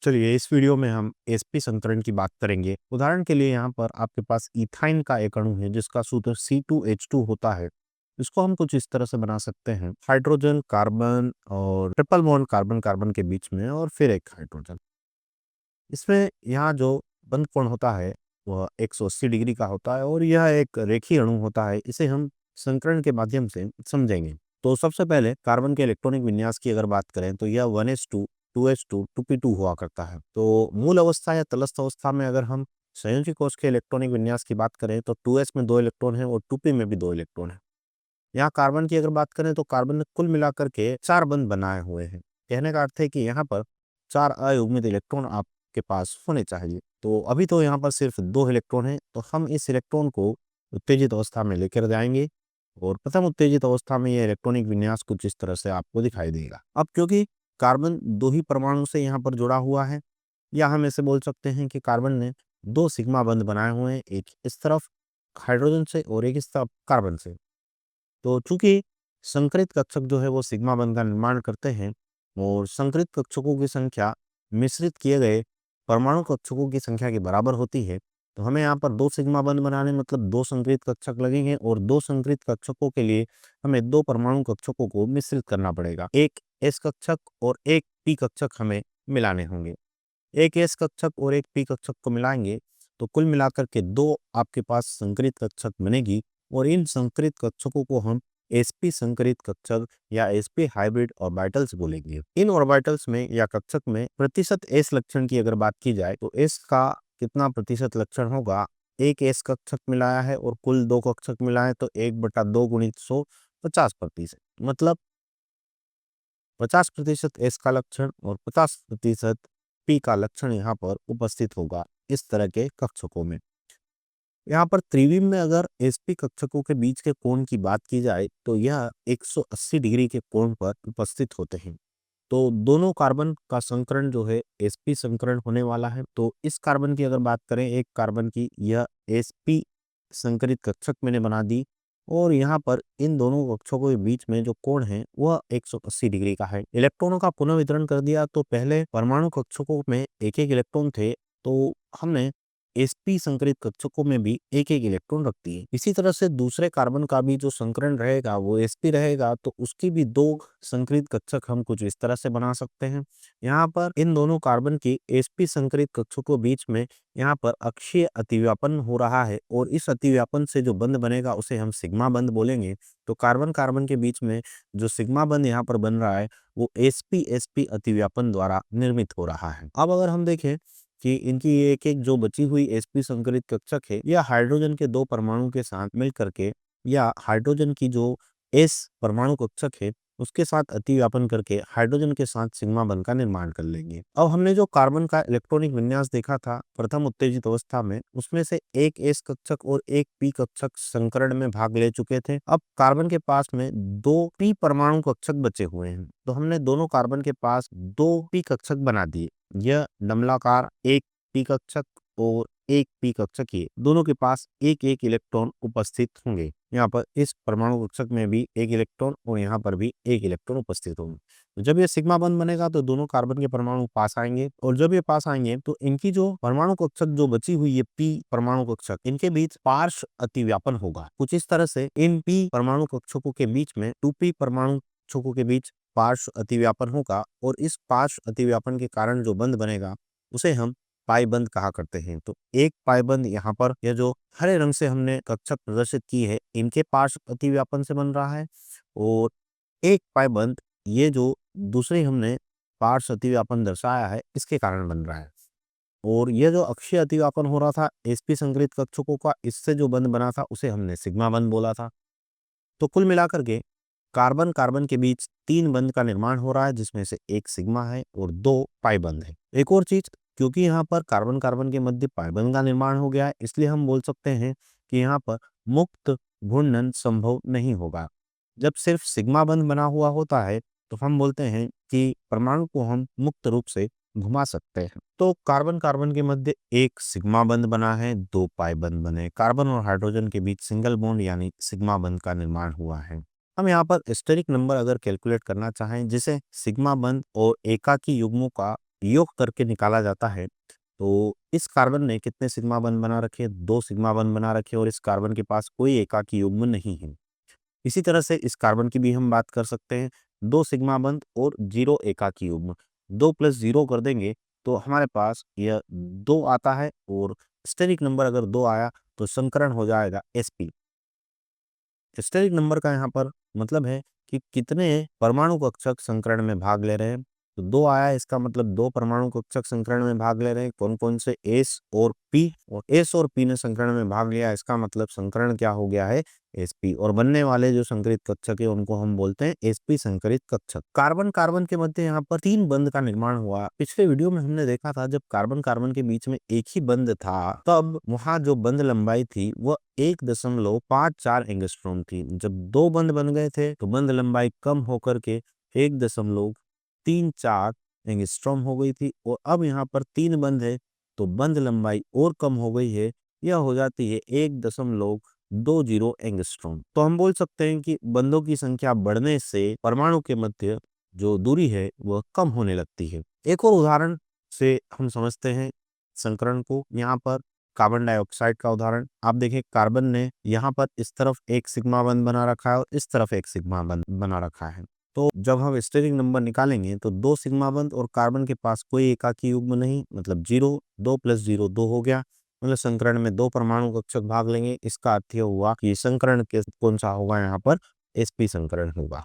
चलिए इस वीडियो में हम sp संकरण की बात करेंगे। उदाहरण के लिए यहाँ पर आपके पास इथाइन का एक अणु है जिसका सूत्र C2H2 होता है। इसको हम कुछ इस तरह से बना सकते हैं, हाइड्रोजन कार्बन और ट्रिपल बॉन्ड कार्बन कार्बन के बीच में और फिर एक हाइड्रोजन। इसमें यहाँ जो बंध कोण होता है वह 180 डिग्री का होता है और यह एक रेखीय अणु होता है। इसे हम संकरण के माध्यम से समझेंगे। तो सबसे पहले कार्बन के इलेक्ट्रॉनिक विन्यास की अगर बात करें तो यह 1s2 2s2 2p2 हुआ करता है। तो मूल अवस्था या तटस्थ अवस्था में अगर हम संयोजी कोश के इलेक्ट्रॉनिक विन्यास की बात करें तो 2s में 2 इलेक्ट्रॉन है और 2p में भी 2 इलेक्ट्रॉन है। यहाँ कार्बन की अगर बात करें तो कार्बन ने कुल मिलाकर के 4 बंध बनाए हुए हैं। कहने का अर्थ है कि यहाँ पर 4 अयुग्मित इलेक्ट्रॉन आपके पास होने चाहिए। तो अभी तो यहाँ पर सिर्फ 2 इलेक्ट्रॉन है, तो हम इस इलेक्ट्रॉन को उत्तेजित अवस्था में लेकर जाएंगे और प्रथम उत्तेजित अवस्था में यह इलेक्ट्रॉनिक विन्यास कुछ इस तरह से आपको दिखाई देगा। अब क्योंकि कार्बन 2 ही परमाणु से यहाँ पर जुड़ा हुआ है, या हम ऐसे बोल सकते हैं कि कार्बन ने 2 सिग्मा बंध बनाए हुए हैं, एक इस तरफ हाइड्रोजन से और एक इस तरफ कार्बन से। तो चूंकि संकरित कक्षक जो है वो सिग्मा बंध का निर्माण करते हैं और संकरित कक्षकों की संख्या मिश्रित किए गए परमाणु कक्षकों की संख्या के बराबर होती है, तो हमें यहाँ पर 2 सिग्मा बंध बनाने मतलब 2 संकरित कक्षक लगेंगे और 2 संकरित कक्षकों के लिए हमें 2 परमाणु कक्षकों को मिश्रित करना पड़ेगा। एक एस कक्षक और एक पी कक्षक हमें मिलाने होंगे। एक एस कक्षक और एक पी कक्षक को मिलाएंगे तो कुल मिलाकर के 2 आपके पास संकरित कक्षक बनेगी और इन संकरित कक्षकों को हम sp संकरित कक्षक या sp हाइब्रिड ऑर्बिटल्स बोलेंगे। इन ऑर्बिटल्स में या कक्षक में प्रतिशत s लक्षण की अगर बात की जाए तो s का कितना प्रतिशत लक्षण होगा, एक s कक्षक मिलाया है और कुल 2 कक्षक मिलाए तो 1/2 गुणित 100 50%, मतलब 50% s का लक्षण और 50% p का लक्षण यहाँ पर उपस्थित होगा इस तरह के कक्षकों में। यहाँ पर त्रिविम में अगर sp कक्षकों के बीच के कोण की बात की जाए तो यह 180 डिग्री के कोण पर उपस्थित होते हैं। तो दोनों कार्बन का संकरण जो है sp संकरण होने वाला है। तो इस कार्बन की अगर बात करें, एक कार्बन की, यह sp संकरित कक्षक मैंने बना दी और यहाँ पर इन दोनों कक्षकों के बीच में जो कोण है वह 180 डिग्री का है। इलेक्ट्रॉनों का पुनर्वितरण कर दिया तो पहले परमाणु कक्षकों में एक एक इलेक्ट्रॉन थे, तो हमने sp संकरित कक्षकों में भी एक एक इलेक्ट्रॉन रख दिए। इसी तरह से दूसरे कार्बन का भी जो संकरण रहेगा वो sp रहेगा, तो उसकी भी 2 संकरित कक्षक हम कुछ इस तरह से बना सकते हैं। यहाँ पर इन दोनों कार्बन की sp संकरित कक्षकों के बीच में यहाँ पर अक्षीय अतिव्यापन हो रहा है और इस अतिव्यापन से जो बंध बनेगा उसे हम सिग्मा बंध बोलेंगे। तो कार्बन कार्बन के बीच में जो सिग्मा बंध यहाँ पर बन रहा है वो sp अतिव्यापन द्वारा निर्मित हो रहा है। अब अगर हम देखें कि इनकी एक एक जो बची हुई sp संकरित कक्षक है या हाइड्रोजन के 2 परमाणु के साथ मिल करके या हाइड्रोजन की जो s परमाणु कक्षक है उसके साथ अतिव्यापन करके हाइड्रोजन के साथ सिग्मा बंध का निर्माण कर लेंगे। अब हमने जो कार्बन का इलेक्ट्रॉनिक विन्यास देखा था प्रथम उत्तेजित अवस्था में, उसमें से एक s कक्षक और एक p कक्षक संकरण में भाग ले चुके थे। अब कार्बन के पास में 2 p परमाणु कक्षक बचे हुए हैं, तो हमने दोनों कार्बन के पास 2 p कक्षक बना दिए। यह डमलाकार एक p कक्षक और एक p कक्षक, ये दोनों के पास एक एक इलेक्ट्रॉन उपस्थित होंगे। यहाँ पर इस परमाणु कक्षक में भी एक इलेक्ट्रॉन और यहाँ पर भी एक इलेक्ट्रॉन उपस्थित होंगे। तो जब ये सिग्मा बंध बनेगा तो दोनों कार्बन के परमाणु पास आएंगे और जब ये पास आएंगे तो इनकी जो परमाणु कक्षक जो बची हुई है p परमाणु कक्षक, इनके बीच पार्श्व अतिव्यापन होगा। कुछ इस तरह से इन p परमाणु कक्षकों के बीच में 2p परमाणु कक्षकों के बीच पार्श्व अतिव्यापन होगा और इस पार्श्व अतिव्यापन के कारण जो बंध बनेगा उसे हम पाई बंध कहा करते हैं। तो एक पाई बंध यहाँ पर यह जो हरे रंग से हमने कक्षक प्रदर्शित की है इनके पार्श्व अतिव्यापन से बन रहा है और एक पाई बंध ये जो दूसरे हमने पार्श्व अतिव्यापन दर्शाया है इसके कारण बन रहा है। और यह जो अक्षीय अतिव्यापन हो रहा था sp संकरित कक्षकों का, इससे जो बंध बना था उसे हमने सिग्मा बंध बोला था। तो कुल मिलाकर के कार्बन कार्बन के बीच 3 बंध का निर्माण हो रहा है जिसमें से एक सिग्मा है और 2 पाई बंध है। एक और चीज, क्योंकि यहाँ पर कार्बन कार्बन के मध्य पाई बंध का निर्माण हो गया है इसलिए हम बोल सकते हैं कि यहाँ पर मुक्त घूर्णन संभव नहीं होगा। जब सिर्फ सिग्मा बंध बना हुआ होता है तो हम बोलते हैं कि परमाणु को हम मुक्त रूप से घुमा सकते हैं। तो कार्बन कार्बन के मध्य एक सिग्मा बंध बना है, 2 पाई बंध बने, कार्बन और हाइड्रोजन के बीच सिंगल बॉन्ड यानी सिग्मा बंध का निर्माण हुआ है। हम यहाँ पर स्टेरिक नंबर अगर कैलकुलेट करना चाहें जिसे सिग्मा बंध और एकाकी युग्मों का योग करके निकाला जाता है, तो इस कार्बन ने कितने सिग्मा बंध बना रखे? 2 सिग्मा बंध बना रखे और इस कार्बन के पास कोई एकाकी युग्म नहीं है। इसी तरह से इस कार्बन की भी हम बात कर सकते हैं, 2 सिग्मा बंध और 0 एकाकी युग्म। 2 प्लस 0 कर देंगे तो हमारे पास यह 2 आता है और स्टेरिक नंबर अगर 2 आया तो संकरण हो जाएगा sp। स्टेरिक नंबर का यहाँ पर मतलब है कि कितने परमाणु कक्षक संकरण में भाग ले रहे हैं। तो 2 आया, इसका मतलब 2 परमाणु कक्षक संकरण में भाग ले रहे हैं। कौन कौन से? एस और पी, और एस और पी ने संकरण में भाग लिया, इसका मतलब संकरण क्या हो गया है? sp। और बनने वाले जो संकरित कक्षक है उनको हम बोलते हैं sp संकरित कक्षक। कार्बन कार्बन के मध्य यहाँ पर 3 बंध का निर्माण हुआ। पिछले वीडियो में हमने देखा था जब कार्बन कार्बन के बीच में एक ही बंध था तब वहां जो बंध लंबाई थी वह 1.54 एंगस्ट्रॉम थी। जब 2 बंध बन गए थे तो बंध लंबाई कम होकर के 1.34 एंगस्ट्रॉम हो गई थी, और अब यहाँ पर 3 बंध है तो बंध लंबाई और कम हो गई है, यह हो जाती है 1.20 एंगस्ट्रॉम। तो हम बोल सकते हैं कि बंधों की संख्या बढ़ने से परमाणु के मध्य जो दूरी है वह कम होने लगती है। एक और उदाहरण से हम समझते हैं संकरण को। यहाँ पर कार्बन डाइऑक्साइड का उदाहरण आप देखें, कार्बन ने यहाँ पर इस तरफ एक सिग्मा बंध बना रखा है और इस तरफ एक सिग्मा बंध बना रखा है। तो जब हम स्टेरिक नंबर निकालेंगे तो 2 सिग्मा बंध और कार्बन के पास कोई एकाकी युग्म नहीं, मतलब 0, 2 प्लस 0 2 हो गया, मतलब संकरण में 2 परमाणु कक्षक भाग लेंगे। इसका अर्थ यह हुआ कि संकरण के कौन सा होगा? यहाँ पर sp संकरण होगा।